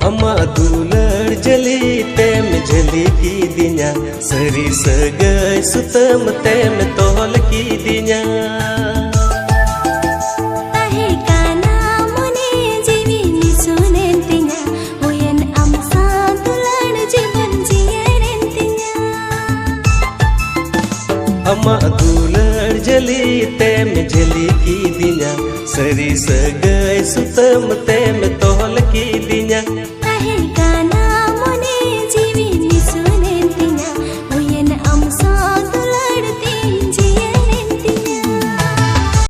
अमा दुलड़ जली तेम झली की दिया सरी सगय सुतम तेम तोल की दिया अमा दुलड़ जली तेम झली की दिया सरी सगय सुतम तेम तोल की दिया।